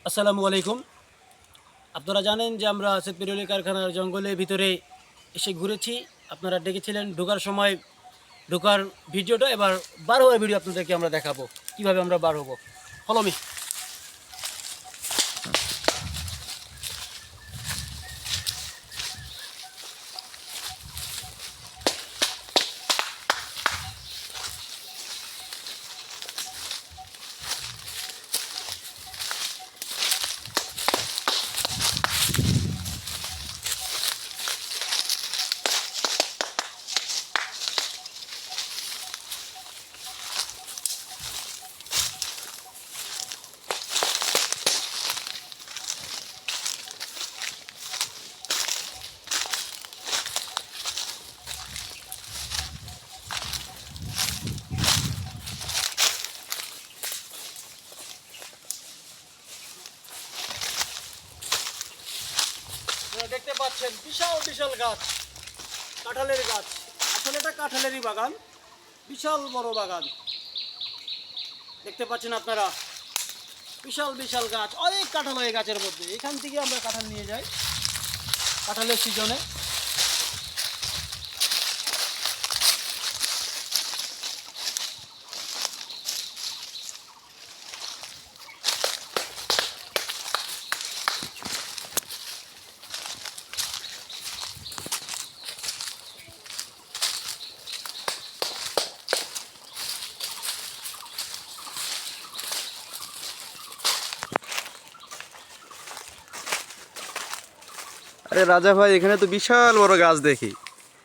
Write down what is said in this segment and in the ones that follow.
আসসালামু আলাইকুম। আপনারা জানেন যে আমরা আজকে পেট্রোলিয়াম কারখানার জঙ্গলের ভিতরে এসে ঘুরেছি। আপনারা দেখেছিলেন ঢোকার সময় ঢোকার ভিডিওটা, এবার বার হওয়ার ভিডিও আপনাদেরকে আমরা দেখাবো কিভাবে আমরা বার হবো। Follow me. দেখতে পাচ্ছেন বিশাল বিশাল গাছ, কাঁঠালের গাছ। আসলে এটা কাঁঠালেরই বাগান, বিশাল বড় বাগান। দেখতে পাচ্ছেন আপনারা বিশাল বিশাল গাছ, অনেক কাঁঠাল হয় গাছের মধ্যে। এখান থেকে আমরা কাঁঠাল নিয়ে যাই কাঁঠালের সিজনে। আরে রাজা ভাই, এখানে তো বিশাল বড় গাছ দেখি।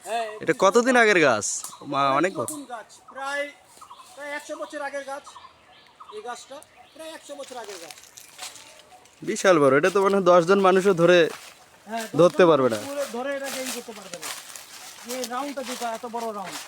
হ্যাঁ, এটা কতদিন আগের গাছ? অনেক বড়। নতুন গাছ, প্রায় প্রায় 100 বছর আগের গাছ। এই গাছটা প্রায় 100 বছর আগের গাছ। বিশাল বড়, এটা তো মানে 10 জন মানুষও ধরে হ্যাঁ, ধরতে পারবে না। ধরে এটাকে এই করতে পারবে না। এই রাউন্ডটা যেটা এত বড় রাউন্ড।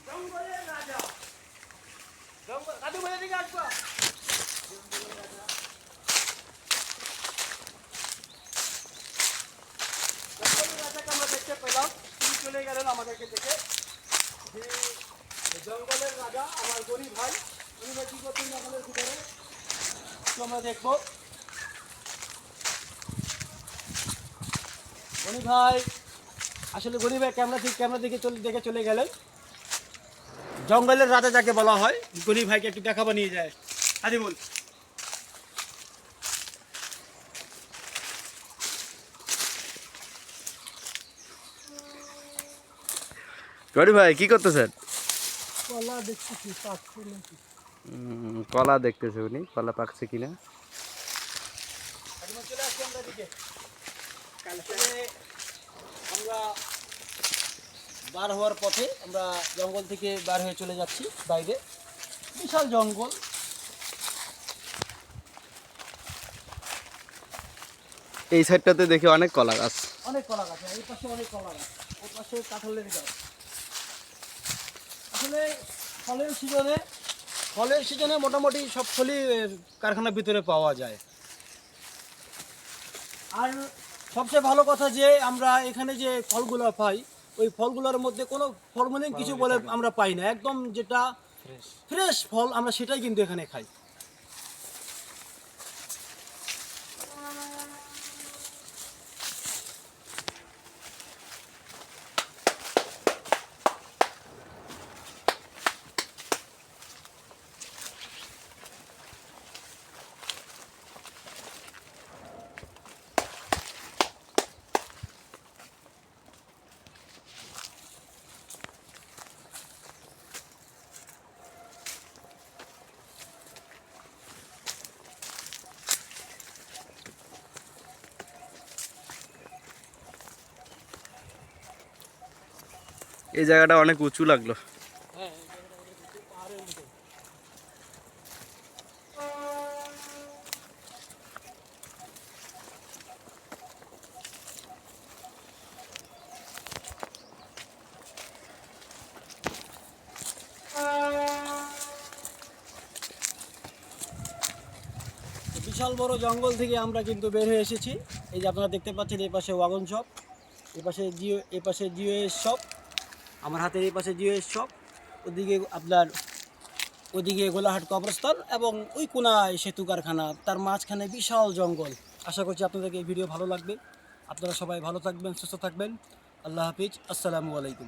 জঙ্গলের রাজা, জঙ্গল কাজু বলে দিকে আসবা। জঙ্গলের রাজাকে আমরা দেখতে পেলাম, তিনি চলে গেলেন আমাদেরকে দেখে। যে জঙ্গলের রাজা আমার গরিব ভাই, গরিব ভাই কি করছেন জঙ্গলের ভিতরে একটু আমরা দেখবো। গরিব ভাই, আসলে গরিব ভাই ক্যামেরা দেখে চলে গেলেন। জঙ্গলের রাজা যাকে বলা হয়, গরিব ভাইকে একটু দেখাবো নিয়ে যায়। আদি বল। গরিব ভাই কি করতেছেন? কলা দেখতেছি, পাচ্ছি নাকি। কলা দেখতেছে উনি, কলা পাকছে কিনা। চলে আসছি আমরা দিকে। কালকে আমরা বার হওয়ার পথে আমরা জঙ্গল থেকে বার হয়ে চলে যাচ্ছি বাইরে। বিশাল জঙ্গল। এই সাইডটাতে দেখি অনেক কলা গাছ। অনেক কলা গাছ, এই পাশে অনেক কলা গাছ, ওই পাশে কাঁঠালের গাছ। আসলে ফলের সিজনে ফলের সিজনে মোটামুটি সব ফলই কারখানার ভিতরে পাওয়া যায়। আর সবচেয়ে ভালো কথা যে আমরা এখানে যে ফলগুলো পাই, ওই ফলগুলোর মধ্যে কোনো ফরমালিন কিছু বলে আমরা পাই না। একদম যেটা ফ্রেশ ফল আমরা সেটাই কিন্তু এখানে খাই। এই জায়গাটা অনেক উঁচু লাগলো। হ্যাঁ, বিশাল বড় জঙ্গল থেকে আমরা কিন্তু বের হয়ে এসেছি। এই যে আপনারা দেখতে পাচ্ছেন এই পাশে ওয়াগন শপ, এই পাশে জিও এস শপ, আমার হাতের এই পাশে জিও এস শপ, ওদিকে আপনার ওদিকে গোলাহাট কবরস্থান এবং ওই কোনায় সেতু কারখানা, তার মাঝখানে বিশাল জঙ্গল। আশা করছি আপনাদেরকে এই ভিডিও ভালো লাগবে। আপনারা সবাই ভালো থাকবেন, সুস্থ থাকবেন। আল্লাহ হাফিজ, আসসালামু আলাইকুম।